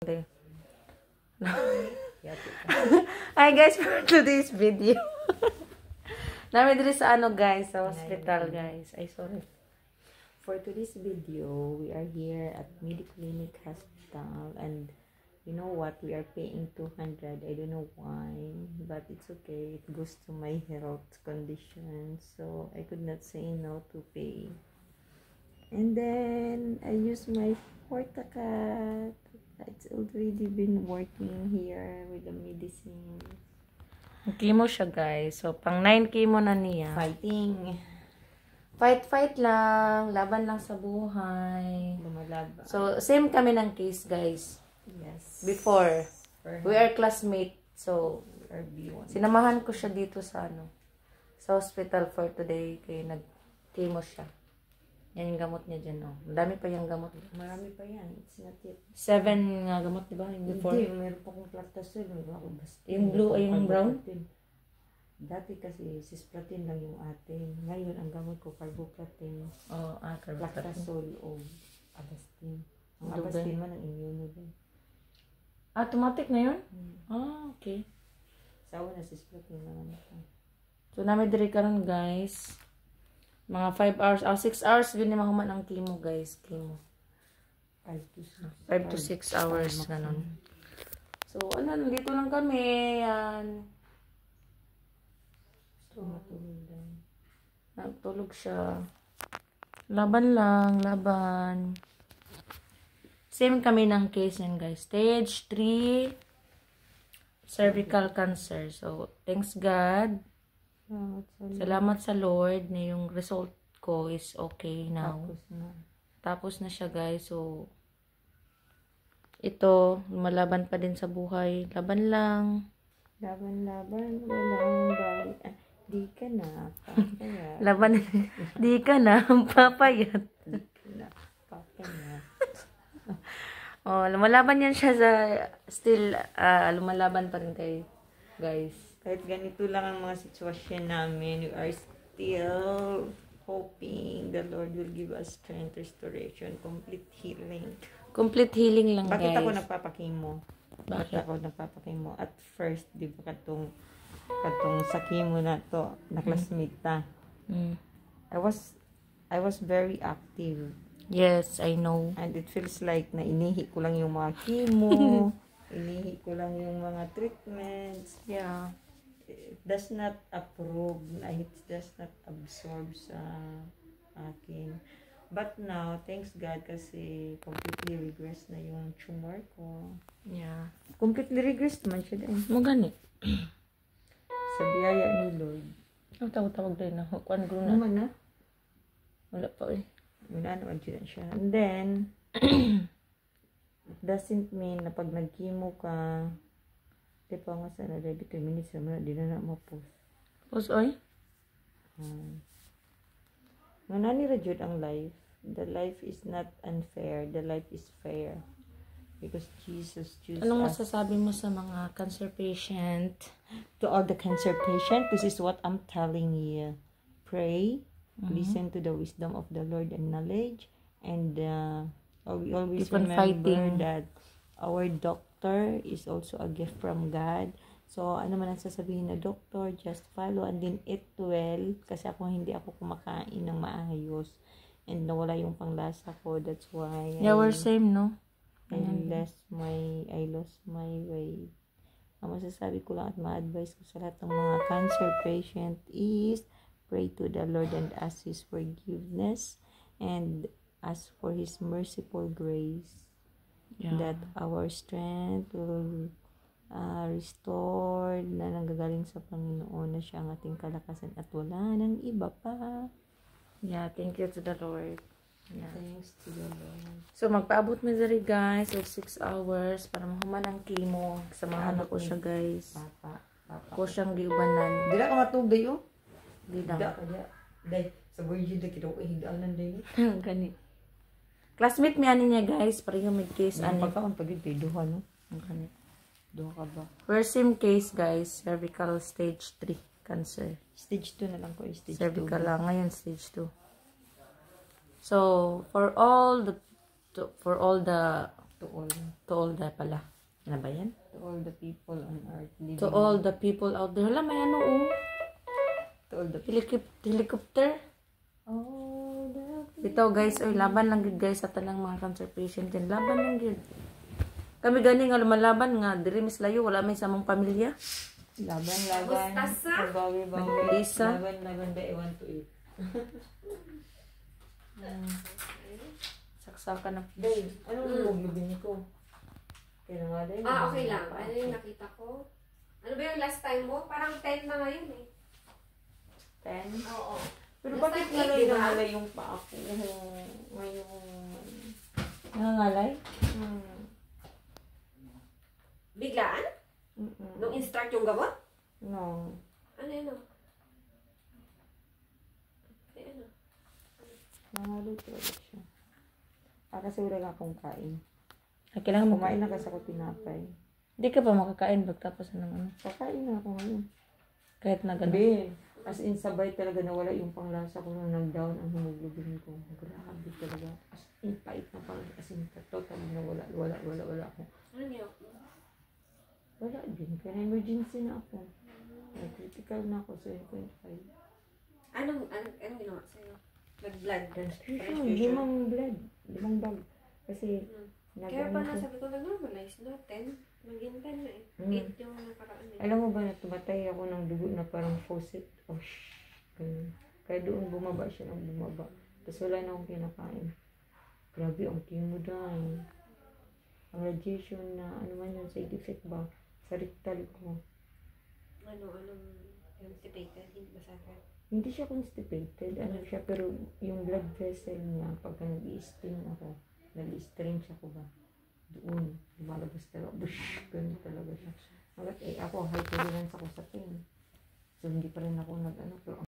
Hi guys, for today's video. Namin dito sa guys, sa hospital guys. Ay, sorry. For today's video, we are here at Mediclinic Hospital, and you know what, we are paying 200. I don't know why, but it's okay. It goes to my health condition, so I could not say no to pay. And then I use my Portacat. It's already been working here with the medicine. Chemo siya guys. So, pang 9 chemo na niya. Fighting. Fight lang. Laban lang sa buhay. Lumalaban. So, same kami ng case guys. Yes. Before. We are classmates. So, RB1. sinamahan ko siya dito sa sa hospital for today. Kaya nag-chemo siya. Yan yung gamot niya dyan, oh. Madami pa yung gamot. Marami pa yan. It's not yet. 7 nga gamot, diba? Yung before. Hindi, meron pa akong Plactasol. Yung blue ay yung brown? Dati kasi cisplatin lang yung atin. Ngayon, ang gamot ko, carboplatin. Oh, carboplatin. Plactasol o Avastin. Ang Dugan. Avastin man ang immuno din. Automatic na yun? Okay. Sa una, cisplatin lang ako. So, namin diri karon guys. Mga 5 hours, 6 hours yun yung mahuman ang chemo guys. Chemo. 5 to 6 hours, ganun. So, nandito lang kami. Yan. So, natulog siya. Laban lang, laban. Same kami ng case yan guys. Stage 3 cervical cancer. So, thanks God. Salamat sa Lord na yung result ko is okay now. Tapos na siya guys. So, ito, lumalaban pa din sa buhay. Laban lang. Laban, walang balik. Di ka na, papayat. Laban, di ka na, papayat. Di ka na, papayat. Oh, lumalaban yan siya sa, still, lumalaban pa rin kayo, guys. Kahit ganito lang ang mga sitwasyon namin, we are still hoping the Lord will give us strength, restoration, complete healing. Complete healing lang, Bakit guys. ako nagpapakimo? Bakit ako nagpapakimo? At first, di ba katong sa chemo na to, na-classmate ta. I was very active. Yes, I know. And it feels like na inihi ko lang yung mga chemo, inihi ko lang yung mga treatments. Yeah. It does not approve, it does not absorb sa akin. But now, thanks God kasi completely regressed na yung tumor ko. Yeah. Completely regressed man siya din. Mo gani. Sa biyaya ni Lord. Ang tawag din na. Kuan guru Ano na. man na? Wala pa eh. Wala naman siya. And then, it doesn't mean na pag nag-chemo ka, di pa nga sana ready 2 minutes naman, di na ma-post. Pause, oy? Manani rajud ang life. The life is not unfair. The life is fair. Because Jesus chooses Anong us. masasabi mo sa mga cancer patient? To all the cancer patient, this is what I'm telling you. Pray. Listen to the wisdom of the Lord and knowledge. And we always Keep on remember fighting. that our doctor is also a gift from God. So, ano man ang sasabihin na doctor, just follow and then eat well. Kasi hindi ako kumakain ng maayos. And nawala yung panglasa ko. That's why Yeah, we're same, no? I lost my weight. Ang masasabi ko lang at ma-advise ko sa lahat ng mga cancer patient is pray to the Lord and ask His forgiveness and ask for His merciful grace. Yeah. That our strength will restored na nanggagaling sa Panginoon na siya ang ating kalakasan at wala nang iba pa. Yeah, thank you to the Lord. Yeah. Thanks to the Lord. So, magpaabot mo diri guys of 6 hours para mahuman ang chemo. Samahan ako siya guys. Papa. Ako siyang giubanan. Dila ka matugay oh. Di Dila na. ka day. Sa virgin na kita ko higdaanan day. Gani. Classmate mi ani niya guys. Pareho may case ani. Pagkaon pag duha no. Gani. Duha ka ba? First same case guys. Cervical stage 3 cancer. Stage 2 na lang ko. Stage 2. Cervical lang. Ngayon stage 2. So, for all the To all. To all the pala. Ano ba yan? To all the people on earth living. To all the people out there. Hala, may ano oh. To all the Helicopter. all the Ito guys, oy, laban lang gid guys sa tanang mga cancer patient din. Laban lang gid. Kami gani nga lumalaban nga diri mis layo wala may samong pamilya. laban. Mustasa? Bawi. Lisa. Laban ba 1 to 8. Saksakan na. Day, anong hemoglobin ko? Kaya nga day. Okay lang. Ano yung nakita ko? Ano ba yung last time mo? Parang 10 na ngayon eh. 10? Oo. Pero Last bakit time, nalay eight, na diba? nalay yung paa ko? Ngayong... Nangangalay? Biglaan? Nung in-start yung gamot? No. Ano yun? Ano? Nangalay talaga siya. Kasi wala akong kain. Ay, kailangan mo Kumain na kasi ako tinapay. Hindi ka pa makakain pagtapos ng ano. Kakain na ako ngayon. Kahit na ganun. Gabi. As in, sabay talaga nawala yung panglasa ko nung nag-down ang hemoglobin ko. Grabe talaga. As in, pait na parang as in, totally nawala. Wala ako. Ano yun? Wala din. Kaya emergency na ako. Critical na ako. 7.5. Anong ginawa sa'yo? Nag-blood Transfusion. 5 blood. 5 bag. Kasi, Kaya pa nasabi ko, nag-normalize na 10. Maging 10 na eh. 8 yung nakaraan eh. alam mo ba na tumatay ako ng dugo na parang faucet? Oh, ganun. Kaya doon bumaba siya ng bumaba. Tapos wala na akong kinakain. Grabe, ang chemo dahil. Ang radiation na, ano man yun, side effect ba? Sa rectal ko. Anong constipated? Hindi ba sakit? Hindi siya constipated. Ano siya, pero yung blood vessel niya, pagka nag-i-strain ako, nag-i-strain siya ko ba? Doon, lumalabas talaga. Bush! Ganun talaga siya. Hanggat ako, high tolerance ako sa pain. So, hindi pa rin ako nag-ano, pero